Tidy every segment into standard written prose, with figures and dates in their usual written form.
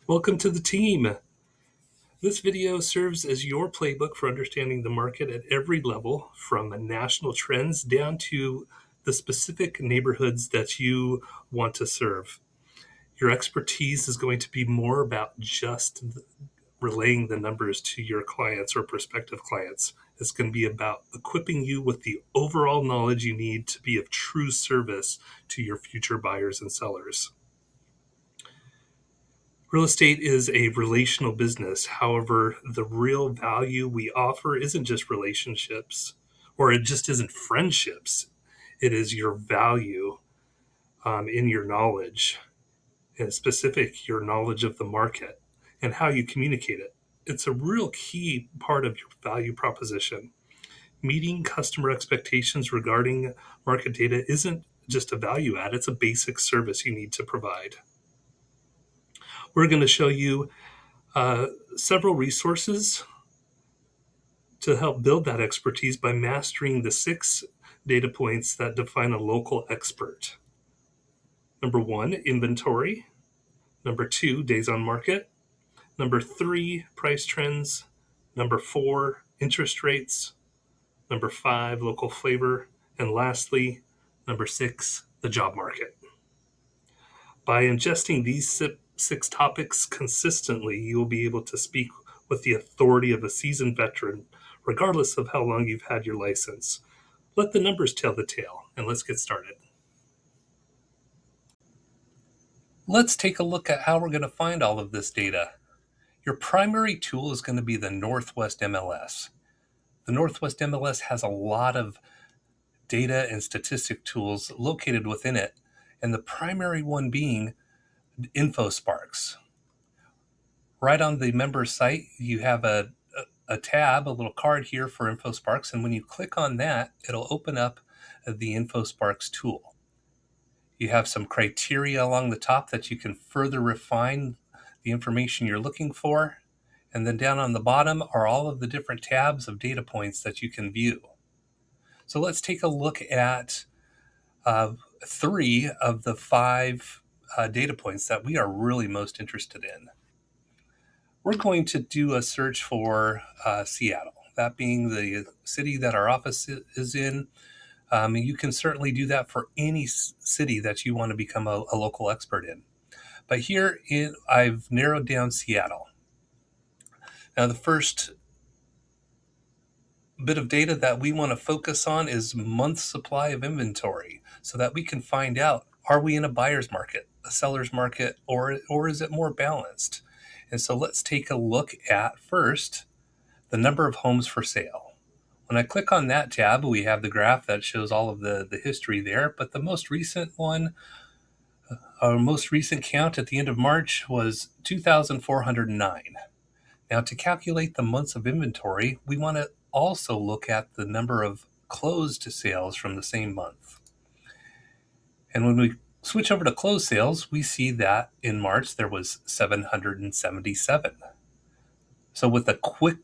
Welcome to the team. This video serves as your playbook for understanding the market at every level, from national trends down to the specific neighborhoods that you want to serve. Your expertise is going to be more about just relaying the numbers to your clients or prospective clients. It's going to be about equipping you with the overall knowledge you need to be of true service to your future buyers and sellers. Real estate is a relational business. However, the real value we offer isn't just relationships, or it just isn't friendships. It is your value in your knowledge, and specific your knowledge of the market and how you communicate it. It's a real key part of your value proposition. Meeting customer expectations regarding market data isn't just a value add, it's a basic service you need to provide. We're going to show you several resources to help build that expertise by mastering the 6 data points that define a local expert. Number 1, inventory. Number 2, days on market. Number 3, price trends. Number 4, interest rates. Number 5, local flavor. And lastly, number 6, the job market. By ingesting these 6 topics consistently, you will be able to speak with the authority of a seasoned veteran, regardless of how long you've had your license. Let the numbers tell the tale, and let's get started. Let's take a look at how we're going to find all of this data. Your primary tool is going to be the Northwest MLS. The Northwest MLS has a lot of data and statistic tools located within it, and the primary one being InfoSparks. Right on the member site, you have a tab, a little card here for InfoSparks, and when you click on that, it'll open up the InfoSparks tool. You have some criteria along the top that you can further refine the information you're looking for, and then down on the bottom are all of the different tabs of data points that you can view. So let's take a look at 3 of the 5 data points that we are really most interested in. We're going to do a search for Seattle, that being the city that our office is in. You can certainly do that for any city that you want to become a local expert in. But here I've narrowed down Seattle. Now, the first bit of data that we want to focus on is month supply of inventory, so that we can find out, are we in a buyer's market, a seller's market, or is it more balanced? And so let's take a look at first the number of homes for sale. When I click on that tab, we have the graph that shows all of the history there, but the most recent one, our most recent count at the end of March was 2,409. Now, to calculate the months of inventory, we want to also look at the number of closed sales from the same month. And when we switch over to closed sales, we see that in March there was 777. So with a quick,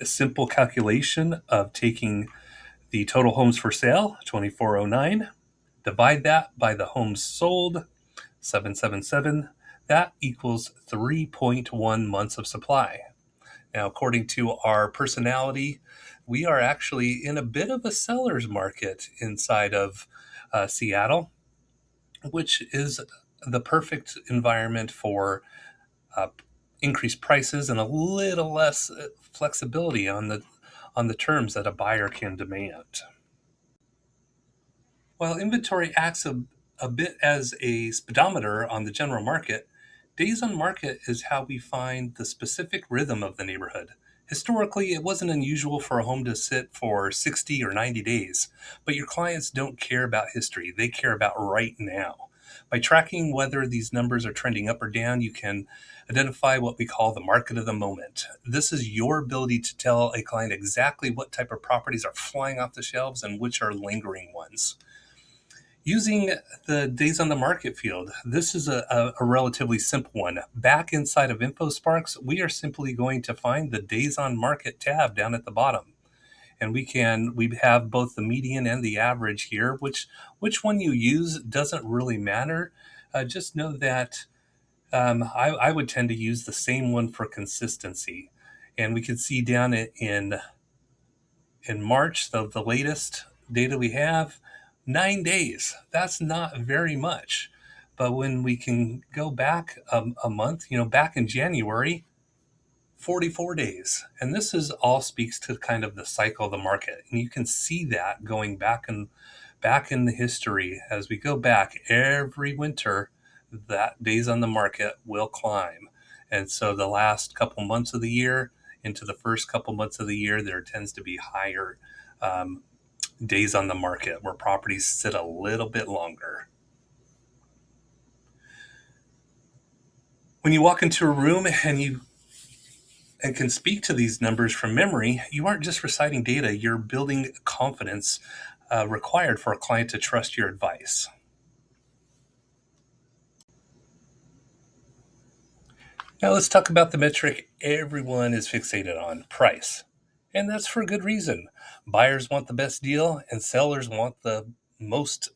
simple calculation of taking the total homes for sale, 2,409, divide that by the homes sold, 777, that equals 3.1 months of supply. Now, according to our personality, we are actually in a bit of a seller's market inside of Seattle, which is the perfect environment for increased prices and a little less flexibility on the terms that a buyer can demand. While inventory acts a bit as a speedometer on the general market, days on market is how we find the specific rhythm of the neighborhood. Historically, it wasn't unusual for a home to sit for 60 or 90 days, but your clients don't care about history. They care about right now. By tracking whether these numbers are trending up or down, you can identify what we call the market of the moment. This is your ability to tell a client exactly what type of properties are flying off the shelves and which are lingering ones. Using the days on the market field, this is a relatively simple one. Back inside of InfoSparks, we are simply going to find the days on market tab down at the bottom. And we have both the median and the average here. Which one you use doesn't really matter. Just know that I would tend to use the same one for consistency. And we could see down in March, the latest data we have, 9 days. That's not very much. But when we can go back a month, back in January, 44 days. And this is all speaks to kind of the cycle of the market. And you can see that going back in the history as we go back every winter, that days on the market will climb. And so the last couple months of the year into the first couple months of the year, there tends to be higher days on the market where properties sit a little bit longer. When you walk into a room and can speak to these numbers from memory, you aren't just reciting data, you're building confidence required for a client to trust your advice. Now let's talk about the metric everyone is fixated on, price. And that's for good reason. Buyers want the best deal and sellers want the most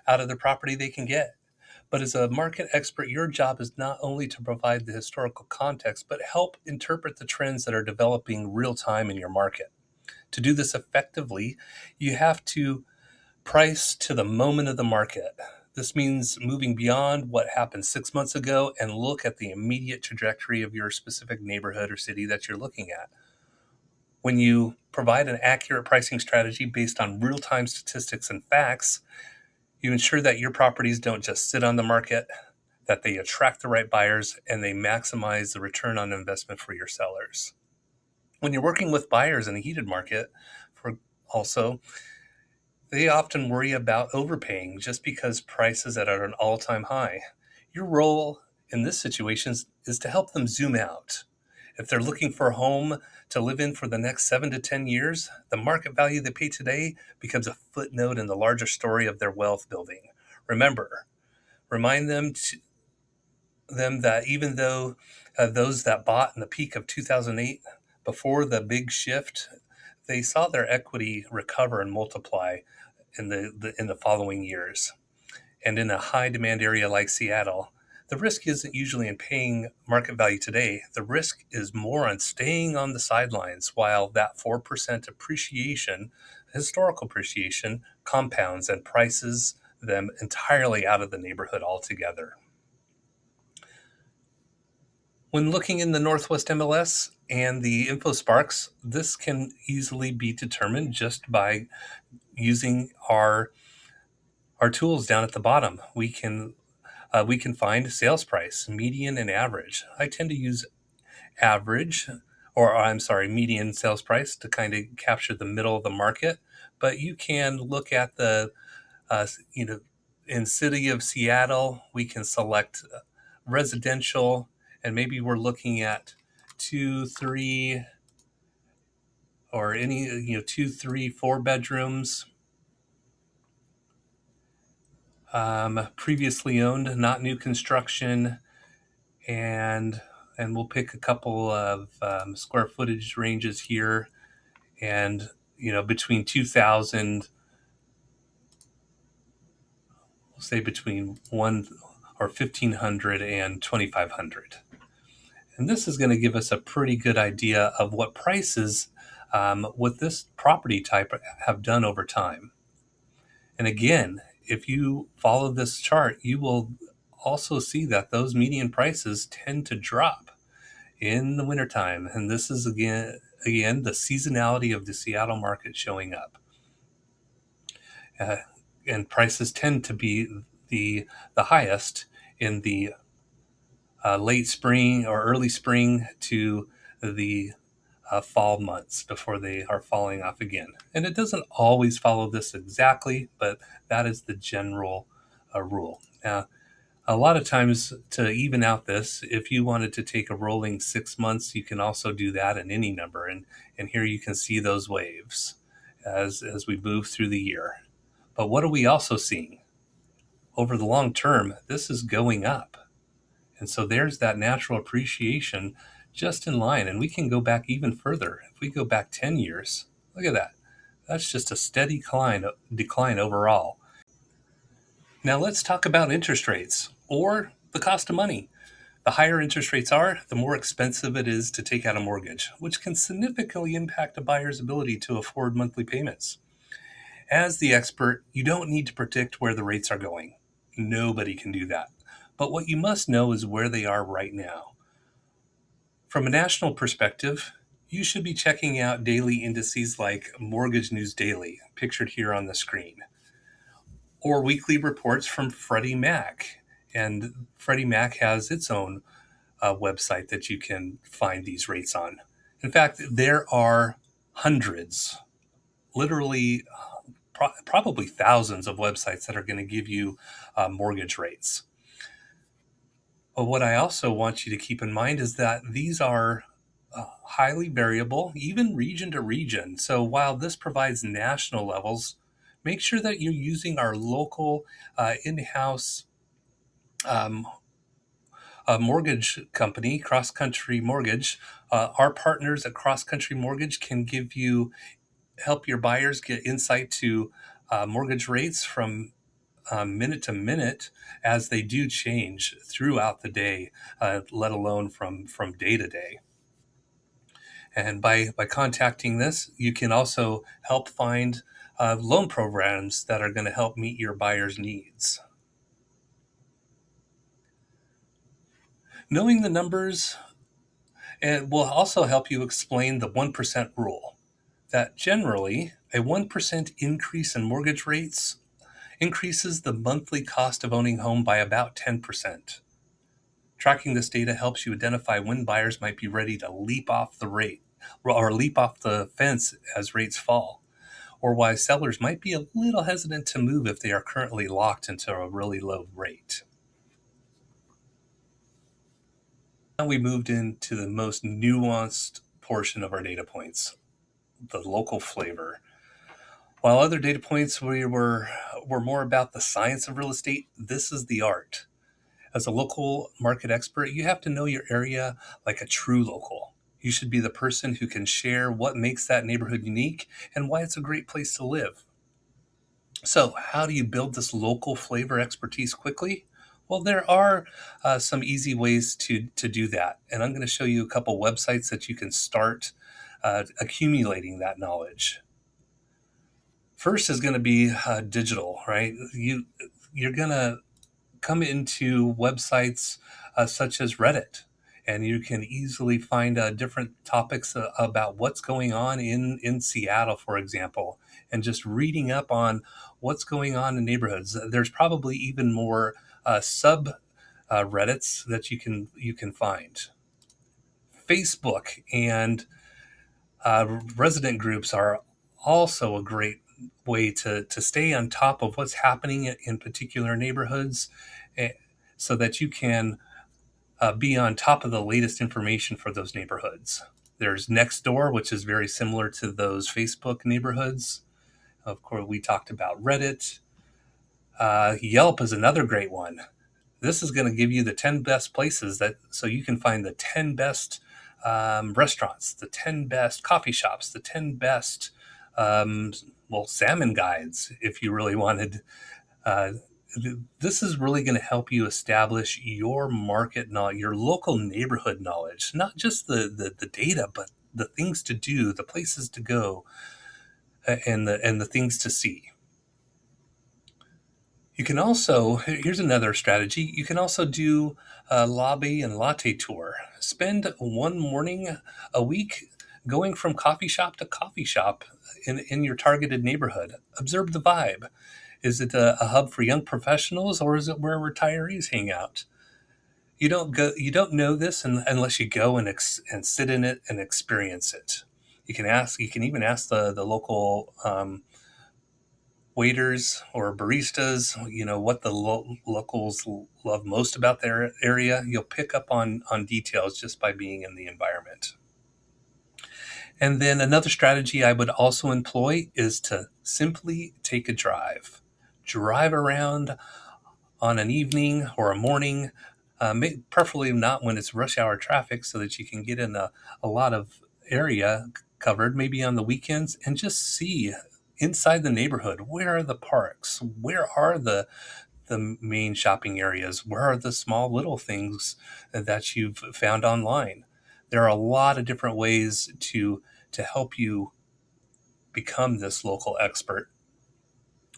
out of the property they can get. But as a market expert, your job is not only to provide the historical context, but help interpret the trends that are developing real time in your market. To do this effectively, you have to price to the moment of the market. This means moving beyond what happened 6 months ago and look at the immediate trajectory of your specific neighborhood or city that you're looking at. When you provide an accurate pricing strategy based on real-time statistics and facts, you ensure that your properties don't just sit on the market, that they attract the right buyers, and they maximize the return on investment for your sellers. When you're working with buyers in a heated market, they often worry about overpaying just because prices are at an all-time high. Your role in this situation is to help them zoom out. If they're looking for a home to live in for the next 7 to 10 years, the market value they pay today becomes a footnote in the larger story of their wealth building. Remind them that even though those that bought in the peak of 2008, before the big shift, they saw their equity recover and multiply in the following years. And in a high demand area like Seattle, the risk isn't usually in paying market value today. The risk is more on staying on the sidelines while that 4% appreciation, historical appreciation, compounds and prices them entirely out of the neighborhood altogether. When looking in the Northwest MLS and the InfoSparks, this can easily be determined just by using our tools down at the bottom. We can find sales price, median, and average. I tend to use median sales price to kind of capture the middle of the market. But you can look at in city of Seattle, we can select residential, and maybe we're looking at 2, 3, or any 2, 3, 4 bedrooms. Previously owned, not new construction, and we'll pick a couple of square footage ranges here, and between 2,000, we'll say between 1,500 and 2,500, and this is going to give us a pretty good idea of what prices with this property type have done over time. And again, if you follow this chart, you will also see that those median prices tend to drop in the wintertime. And this is again the seasonality of the Seattle market showing up. And prices tend to be the highest in the late spring or early spring to the fall months before they are falling off again. And it doesn't always follow this exactly, but that is the general rule. Now, a lot of times to even out this, if you wanted to take a rolling 6 months, you can also do that in any number. And here you can see those waves as we move through the year. But what are we also seeing? Over the long term, this is going up. And so there's that natural appreciation just in line. And we can go back even further. If we go back 10 years, look at that. That's just a steady decline overall. Now let's talk about interest rates or the cost of money. The higher interest rates are, the more expensive it is to take out a mortgage, which can significantly impact a buyer's ability to afford monthly payments. As the expert, you don't need to predict where the rates are going. Nobody can do that. But what you must know is where they are right now. From a national perspective, you should be checking out daily indices like Mortgage News Daily, pictured here on the screen, or weekly reports from Freddie Mac. And Freddie Mac has its own website that you can find these rates on. In fact, there are hundreds, literally probably thousands of websites that are going to give you mortgage rates. But what I also want you to keep in mind is that these are highly variable, even region to region. So while this provides national levels, make sure that you're using our local in-house mortgage company, Cross Country Mortgage. Our partners at Cross Country Mortgage can help your buyers get insight to mortgage rates from minute to minute as they do change throughout the day, let alone from day to day. And by contacting this, you can also help find loan programs that are going to help meet your buyer's needs. Knowing the numbers will also help you explain the 1% rule, that generally a 1% increase in mortgage rates increases the monthly cost of owning a home by about 10%. Tracking this data helps you identify when buyers might be ready to leap off the rate or leap off the fence as rates fall, or why sellers might be a little hesitant to move if they are currently locked into a really low rate. Now we moved into the most nuanced portion of our data points, the local flavor. While other data points were more about the science of real estate, this is the art. As a local market expert, you have to know your area like a true local. You should be the person who can share what makes that neighborhood unique and why it's a great place to live. So, how do you build this local flavor expertise quickly? Well, there are some easy ways to do that. And I'm going to show you a couple websites that you can start accumulating that knowledge. First is going to be digital, right? You're going to come into websites such as Reddit, and you can easily find different topics about what's going on in Seattle, for example, and just reading up on what's going on in neighborhoods. There's probably even more sub Reddits that you can find. Facebook and resident groups are also a great way to stay on top of what's happening in particular neighborhoods, so that you can be on top of the latest information for those neighborhoods. There's Nextdoor, which is very similar to those Facebook neighborhoods. Of course, we talked about Reddit. Yelp is another great one. This is going to give you the 10 best places so you can find the 10 best restaurants, the 10 best coffee shops, the 10 best salmon guides, if you really wanted. This is really going to help you establish your market knowledge, your local neighborhood knowledge, not just the data, but the things to do, the places to go, and the things to see. You can also, here's another strategy, you can also do a lobby and latte tour. Spend one morning a week going from coffee shop to coffee shop in your targeted neighborhood. Observe the vibe. Is it a hub for young professionals, or is it where retirees hang out? You don't know this unless you go and sit in it and experience it. You can even ask the local waiters or baristas, what the locals love most about their area. You'll pick up on details just by being in the environment. And then another strategy I would also employ is to simply take a drive. Drive around on an evening or a morning, preferably not when it's rush hour traffic, so that you can get in a lot of area covered, maybe on the weekends, and just see inside the neighborhood, where are the parks? Where are the the main shopping areas? Where are the small little things that you've found online? There are a lot of different ways to help you become this local expert.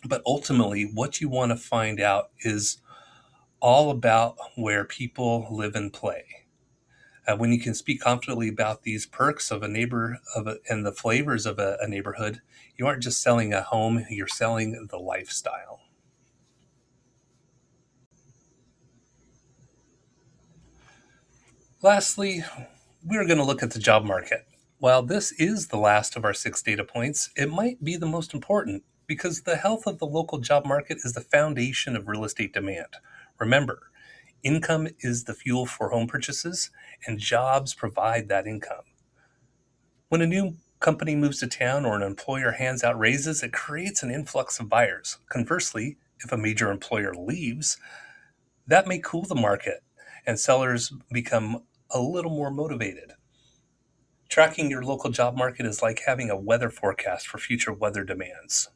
But ultimately, what you want to find out is all about where people live and play. When you can speak confidently about these perks of a neighbor and the flavors of a neighborhood, you aren't just selling a home, you're selling the lifestyle. Lastly, we're going to look at the job market. While this is the last of our 6 data points, it might be the most important because the health of the local job market is the foundation of real estate demand. Remember, income is the fuel for home purchases, and jobs provide that income. When a new company moves to town or an employer hands out raises, it creates an influx of buyers. Conversely, if a major employer leaves, that may cool the market and sellers become a little more motivated. Tracking your local job market is like having a weather forecast for future weather demands.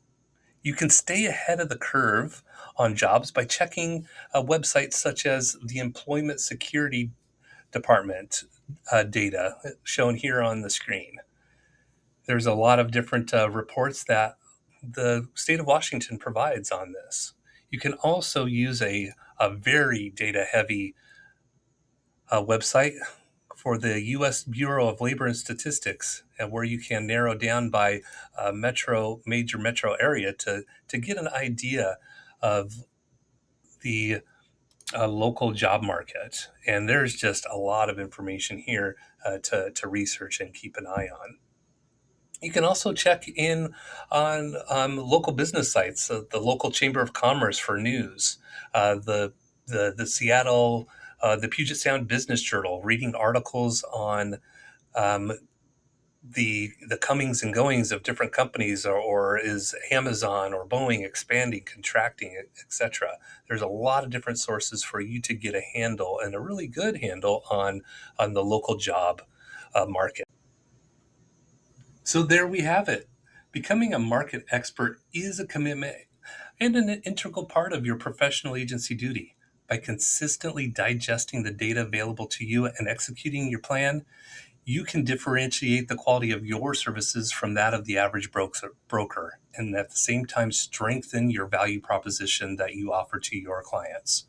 You can stay ahead of the curve on jobs by checking websites such as the Employment Security Department data shown here on the screen. There's a lot of different reports that the state of Washington provides on this. You can also use a very data heavy website for the U.S. Bureau of Labor and Statistics, where you can narrow down by major metro area to get an idea of the local job market. And there's just a lot of information here to research and keep an eye on. You can also check in on local business sites, the local Chamber of Commerce for news, the Seattle, the Puget Sound Business Journal, reading articles on um, the comings and goings of different companies, or is Amazon or Boeing expanding, contracting, etc. There's a lot of different sources for you to get a handle, and a really good handle on the local job market. So there we have it. Becoming a market expert is a commitment and an integral part of your professional agency duty. By consistently digesting the data available to you and executing your plan, you can differentiate the quality of your services from that of the average broker, and at the same time strengthen your value proposition that you offer to your clients.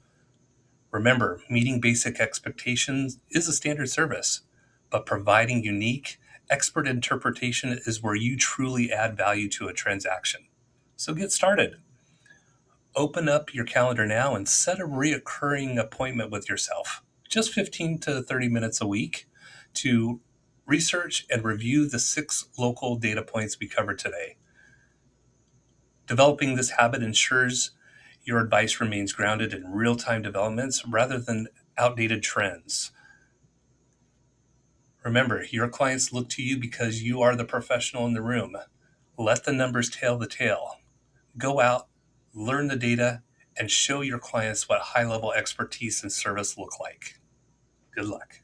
Remember, meeting basic expectations is a standard service, but providing unique, expert interpretation is where you truly add value to a transaction. So get started. Open up your calendar now and set a reoccurring appointment with yourself. Just 15 to 30 minutes a week to research and review the 6 local data points we covered today. Developing this habit ensures your advice remains grounded in real-time developments rather than outdated trends. Remember, your clients look to you because you are the professional in the room. Let the numbers tell the tale. Go out, learn the data, and show your clients what high-level expertise and service look like. Good luck.